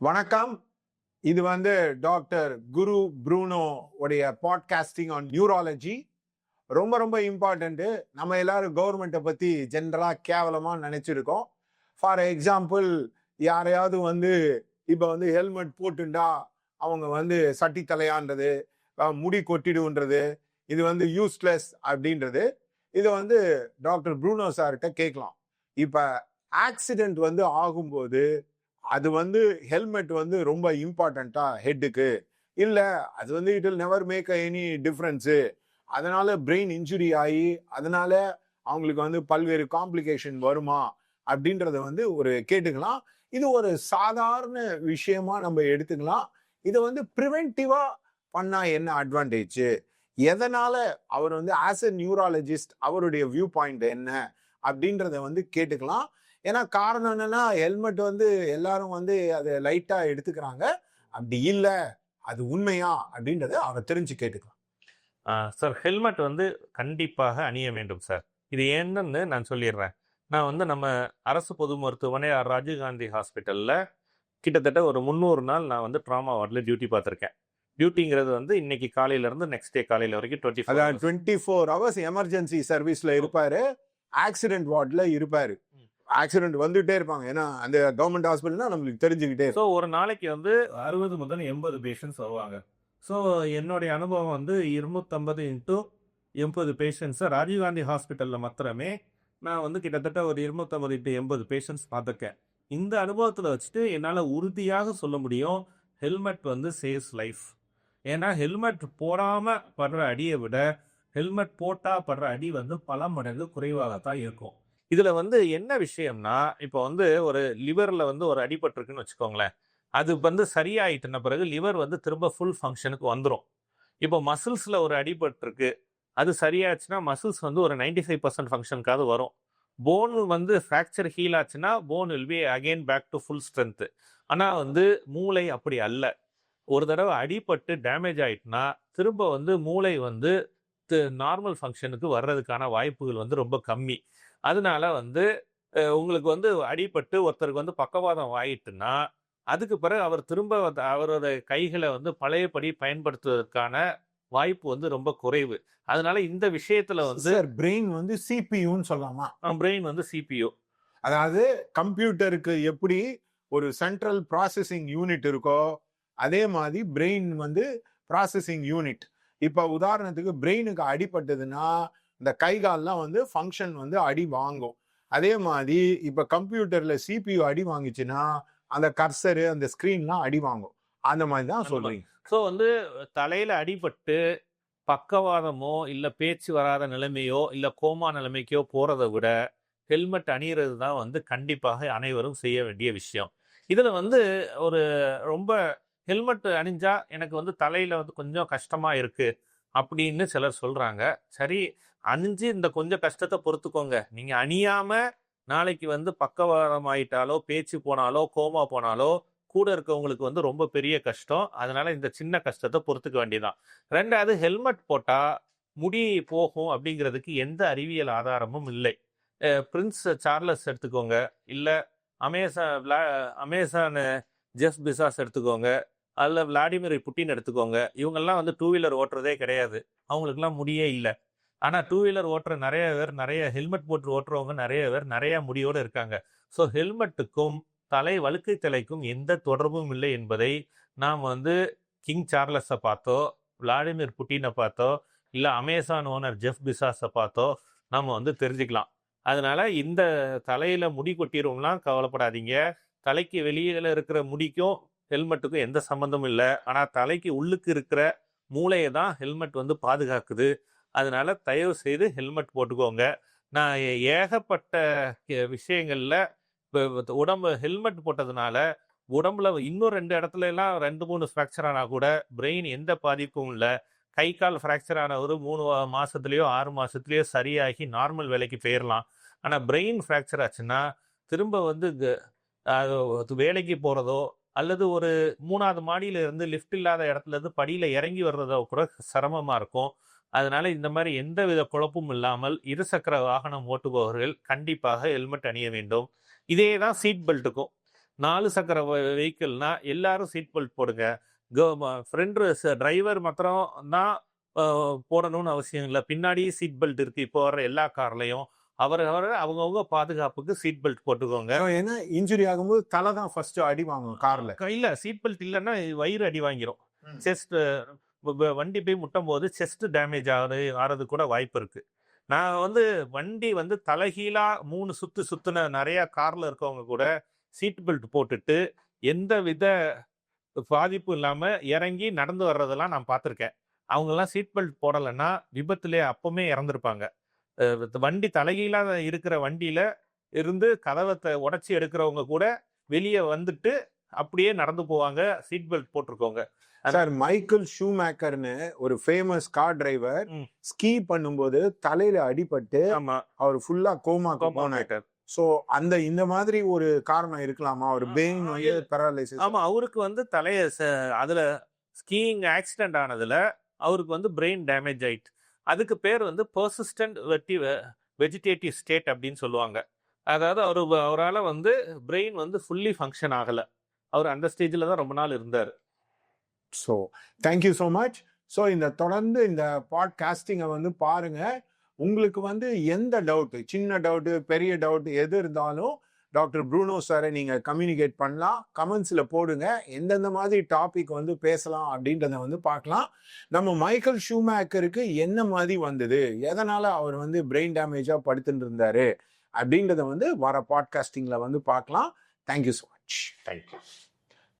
வணக்கம். இது டாக்டர் குரு ப்ரூனோ உடைய பாட்காஸ்டிங் ஆன் நியூராலஜி. ரொம்ப ரொம்ப இம்பார்ட்டன்ட். நம்ம எல்லாரும் கவர்மெண்ட்டை பத்தி ஜென்ரலா கேவலமா நினைச்சிருக்கோம். ஃபார் எக்ஸாம்பிள், யாரையாவது இப்ப ஹெல்மெட் போட்டுண்டா அவங்க சட்டி தலையான்றது, முடி கொட்டிடுன்றது, இது யூஸ்லெஸ் அப்படின்றது. இது டாக்டர் ப்ரூனோ சார்கிட்ட கேட்கலாம். இப்ப ஆக்சிடென்ட் ஆகும்போது அது ஹெல்மெட் ரொம்ப இம்பார்ட்டண்டா ஹெட்டுக்கு இல்ல, அது it will never make any difference, அதனால பிரெயின் இன்ஜுரி ஆகி அதனால அவங்களுக்கு பல்வேறு காம்ப்ளிகேஷன் வருமா அப்படின்றத ஒரு கேட்டுக்கலாம். இது ஒரு சாதாரண விஷயமா நம்ம எடுத்துக்கலாம். இதை ப்ரிவென்டிவா பண்ணா என்ன அட்வான்டேஜ், எதனால அவர் ஆஸ் எ நியூராலஜிஸ்ட் அவருடைய வியூ பாயிண்ட் என்ன அப்படின்றத கேட்டுக்கலாம். ஏன்னா காரணம் என்னன்னா, ஹெல்மெட் எல்லாரும் அதை லைட்டா எடுத்துக்கிறாங்க. அப்படி இல்ல அது உண்மையா அப்படின்றத அவர் தெரிஞ்சு கேட்டுக்கலாம். சார், ஹெல்மெட் கண்டிப்பாக அணிய வேண்டும் சார். இது என்னன்னு நான் சொல்லிடுறேன். நான் நம்ம அரசு பொது மருத்துவமனை ராஜீவ்காந்தி ஹாஸ்பிட்டலில் கிட்டத்தட்ட ஒரு 300 நாள் நான் ட்ராமா வார்டில் டியூட்டி பார்த்துருக்கேன். டியூட்டிங்கிறது இன்னைக்கு காலையிலேருந்து நெக்ஸ்ட் டே காலையில் வரைக்கும் 24 hours எமர்ஜென்சி சர்வீஸில் இருப்பாரு, ஆக்சிடென்ட் வார்டில் இருப்பாரு. ஆக்சிடென்ட் வந்துட்டே இருப்பாங்க. ஏன்னா அந்த கவர்மெண்ட் ஹாஸ்பிட்டல்னா நம்மளுக்கு தெரிஞ்சுக்கிட்டே. ஸோ ஒரு நாளைக்கு 60 முதல் 80 பேஷண்ட்ஸ் வருவாங்க. ஸோ என்னுடைய அனுபவம் 250 இன்ட்டு 80 பேஷண்ட்ஸை ராஜீவ்காந்தி ஹாஸ்பிட்டலில் மாத்திரமே நான் கிட்டத்தட்ட ஒரு 250 இன்ட்டு 80 பேஷண்ட்ஸ் பார்த்துருக்கேன். இந்த அனுபவத்தில் வச்சுட்டு என்னால் உறுதியாக சொல்ல முடியும், ஹெல்மெட் சேவ்ஸ் லைஃப். ஏன்னா ஹெல்மெட் போடாமல் படுற அடியை விட ஹெல்மெட் போட்டால் படுற அடி பல மடங்கு குறைவாகத்தான் இருக்கும். இதில் என்ன விஷயம்னா, இப்போ ஒரு லிவரில் ஒரு அடிபட்டிருக்குன்னு வச்சுக்கோங்களேன். அது சரியாயிட்டுன பிறகு லிவர் திரும்ப ஃபுல் ஃபங்க்ஷனுக்கு வந்துடும். இப்போ மசில்ஸில் ஒரு அடிபட்டிருக்கு, அது சரியாச்சுன்னா மசில்ஸ் ஒரு 95% ஃபங்க்ஷனுக்காவது வரும். போன் ஃப்ராக்சர் ஹீல் ஆச்சுன்னா bone will be again back to full strength. ஆனால் மூளை அப்படி அல்ல. ஒரு தடவை அடிபட்டு டேமேஜ் ஆயிட்டுனா திரும்ப மூளை நார்மல் ஃபங்க்ஷனுக்கு வர்றதுக்கான வாய்ப்புகள் ரொம்ப கம்மி. அதனால உங்களுக்கு அடிபட்டு ஒருத்தருக்கு பக்கவாதம் ஆயிட்டுன்னா அதுக்கு பிறகு அவர் திரும்ப அவரோட கைகளை பழையபடி பயன்படுத்துவதற்கான வாய்ப்பு ரொம்ப குறைவு. அதனால இந்த விஷயத்துல பிரெயின் சிபியூன்னு சொல்லலாமா? பிரெயின் சிபியூ, அதாவது கம்ப்யூட்டருக்கு எப்படி ஒரு சென்ட்ரல் ப்ராசஸிங் யூனிட் இருக்கோ அதே மாதிரி பிரெயின் ப்ராசஸிங் யூனிட். இப்ப உதாரணத்துக்கு பிரெயினுக்கு அடிபட்டதுன்னா இந்த கை கால்லாம் ஃபங்க்ஷன் அடி வாங்கும். அதே மாதிரி இப்ப கம்ப்யூட்டர்ல சிபியூ அடி வாங்கிச்சுன்னா அந்த கர்சரு அந்த ஸ்கிரீன்லாம் அடி வாங்கும். அந்த மாதிரி தான் சொல்றீங்க. ஸோ தலையில அடிபட்டு பக்கவாதமோ இல்ல பேச்சு வராத நிலைமையோ இல்ல கோமா நிலைமைக்கோ போறதை விட ஹெல்மெட் அணிகிறது தான் கண்டிப்பாக அனைவரும் செய்ய வேண்டிய விஷயம். இதுல ஒரு ரொம்ப ஹெல்மெட் அணிஞ்சா எனக்கு தலையில கொஞ்சம் கஷ்டமா இருக்கு அப்படின்னு சிலர் சொல்றாங்க. சரி, அணிஞ்சு இந்த கொஞ்சம் கஷ்டத்தை பொறுத்துக்கோங்க. நீங்க அணியாம நாளைக்கு பக்கவாதம் ஆயிட்டாலோ பேச்சு போனாலோ கோமா போனாலோ கூட இருக்கவங்களுக்கு ரொம்ப பெரிய கஷ்டம். அதனால இந்த சின்ன கஷ்டத்தை பொறுத்துக்க வேண்டியதான். ரெண்டாவது, ஹெல்மெட் போட்டா முடி போகும் அப்படிங்கிறதுக்கு எந்த அறிவியல் ஆதாரமும் இல்லை. பிரின்ஸ் சார்லஸ் எடுத்துக்கோங்க, இல்ல அமேசான் ஜெஃப் பிசாஸ் எடுத்துக்கோங்க, அல்ல விளாடிமிர் புட்டின் எடுத்துக்கோங்க. இவங்கெல்லாம் 2 வீலர் ஓட்டுறதே கிடையாது, அவங்களுக்குலாம் முடியே இல்லை. ஆனால் 2 வீலர் ஓட்டுற நிறைய பேர், நிறைய ஹெல்மெட் போட்டு ஓட்டுறவங்க நிறைய பேர் நிறைய முடியோடு இருக்காங்க. ஸோ ஹெல்மெட்டுக்கும் வழுக்கை தலைக்கும் எந்த தொடர்பும் இல்லை என்பதை நாம் கிங் சார்லஸை பார்த்தோ, விளாடிமிர் புட்டினை பார்த்தோ, இல்லை அமேசான் ஓனர் ஜெஃப் பிசாஸை பார்த்தோ நம்ம தெரிஞ்சுக்கலாம். அதனால இந்த தலையில முடி கொட்டிடும்லாம் கவலைப்படாதீங்க. தலைக்கு வெளியில இருக்கிற முடிக்கும் ஹெல்மெட்டுக்கும் எந்த சம்மந்தமும் இல்லை. ஆனால் தலைக்கு உள்ளுக்கு இருக்கிற மூளையை தான் ஹெல்மெட் பாதுகாக்குது. அதனால தயவு செய்து ஹெல்மெட் போட்டுக்கோங்க. நான் ஏகப்பட்ட விஷயங்கள்ல உடம்பு ஹெல்மெட் போட்டதுனால உடம்புல இன்னும் 2 இடத்துல எல்லாம் 2-3 ஃப்ராக்சர் ஆனா கூட பிரெயின் எந்த பாதிப்பும் இல்லை. கை கால் ஃப்ராக்சர் ஆன ஒரு 3 மாசத்துலயோ 6 மாசத்துலயோ சரியாகி நார்மல் வேலைக்கு போயிடலாம். ஆனால் பிரெயின் ஃப்ராக்சர் ஆச்சுன்னா திரும்ப வேலைக்கு போறதோ அல்லது ஒரு 3வது மாடியில இருந்து லிஃப்ட் இல்லாத இடத்துல இருந்து படியில இறங்கி வர்றதோ கூட சிரமமா இருக்கும். அதனால இந்த மாதிரி எந்தவித குழப்பமும் இல்லாமல் இருசக்கர வாகனம் ஓட்டுபவர்கள் கண்டிப்பாக ஹெல்மெட் அணிய வேண்டும். இதே தான் சீட் பெல்ட்டுக்கும். 4 சக்கர வெஹிக்கிள்னா எல்லாரும் சீட் பெல்ட் போடுங்க. ஃப்ரண்ட் டிரைவர் மாத்திரம் தான் போடணும்னு அவசியம் இல்லை. பின்னாடி சீட் பெல்ட் இருக்கு இப்போ வர எல்லா கார்லையும். அவங்கவுங்க பாதுகாப்புக்கு சீட் பெல்ட் போட்டுக்கோங்க. ஏன்னா இன்ஜுரி ஆகும்போது தலை தான் ஃபர்ஸ்ட் அடி வாங்கும் கார்ல. இல்ல சீட் பெல்ட் இல்லைன்னா வயிறு அடி வாங்கிரும். செஸ்ட் வண்டி போய் முட்டும் போது செஸ்ட் டேமேஜ் ஆறது கூட வாய்ப்பு இருக்கு. நான் வண்டி தலைகீழா 3 சுத்துன நிறைய கார்ல இருக்கவங்க கூட சீட் பெல்ட் போட்டுட்டு எந்த வித பாதிப்பும் இல்லாம இறங்கி நடந்து வர்றதெல்லாம் நான் பார்த்துருக்கேன். அவங்கெல்லாம் சீட் பெல்ட் போடலைன்னா விபத்திலே அப்பவுமே இறந்துருப்பாங்க. வண்டி தலைகீழா இருக்கிற வண்டியில இருந்து கதவத்தை உடைச்சி எடுக்கிறவங்க கூட வெளியே வந்துட்டு அப்படியே நடந்து போவாங்க. சீட் பெல்ட் போட்டிருக்கோங்க. சார், மைக்கேல் ஷூமேக்கர்னு ஒரு ஃபேமஸ் கார் டிரைவர் ஸ்கீ பண்ணும்போது தலையில அடிபட்டு அவர் ஃபுல்லா கோமாக்கு போனார். சோ இந்த மாதிரி ஒரு காரணம் இருக்கலாமா? ஒரு பெயின் பேரலைசிஸ். ஆமா, அவருக்கு தலைய அதுல ஸ்கீயிங் ஆக்சிடென்ட் ஆனதுல அவருக்கு பிரெயின் டேமேஜ் ஆயிட்டு. அதுக்கு பேர் பெர்சிஸ்டன்ட் வெஜிடேட்டிவ் ஸ்டேட் அப்படின்னு சொல்லுவாங்க. அதாவது அவரால் பிரெயின் ஃபுல்லி ஃபங்க்ஷன் ஆகல. அவர் அந்த ஸ்டேஜ்ல தான் ரொம்ப நாள் இருந்தார். So thank you so much. So தொடர்ந்து இந்த பாட்காஸ்டிங்கை பாருங்க. உங்களுக்கு எந்த டவுட், சின்ன டவுட்டு பெரிய டவுட் எது இருந்தாலும் டாக்டர் ப்ரூனோ சாரை நீங்கள் கம்யூனிகேட் பண்ணலாம். கமெண்ட்ஸில் போடுங்க. எந்தெந்த மாதிரி டாபிக் பேசலாம் அப்படின்றத பார்க்கலாம். நம்ம மைக்கேல் ஷூமேக்கருக்கு என்ன மாதிரி வந்தது, எதனால் அவர் பிரெயின் டேமேஜாக படுத்துட்டு இருந்தாரு அப்படின்றத வர பாட்காஸ்டிங்கில் பார்க்கலாம். Thank you so much. தேங்க்யூ.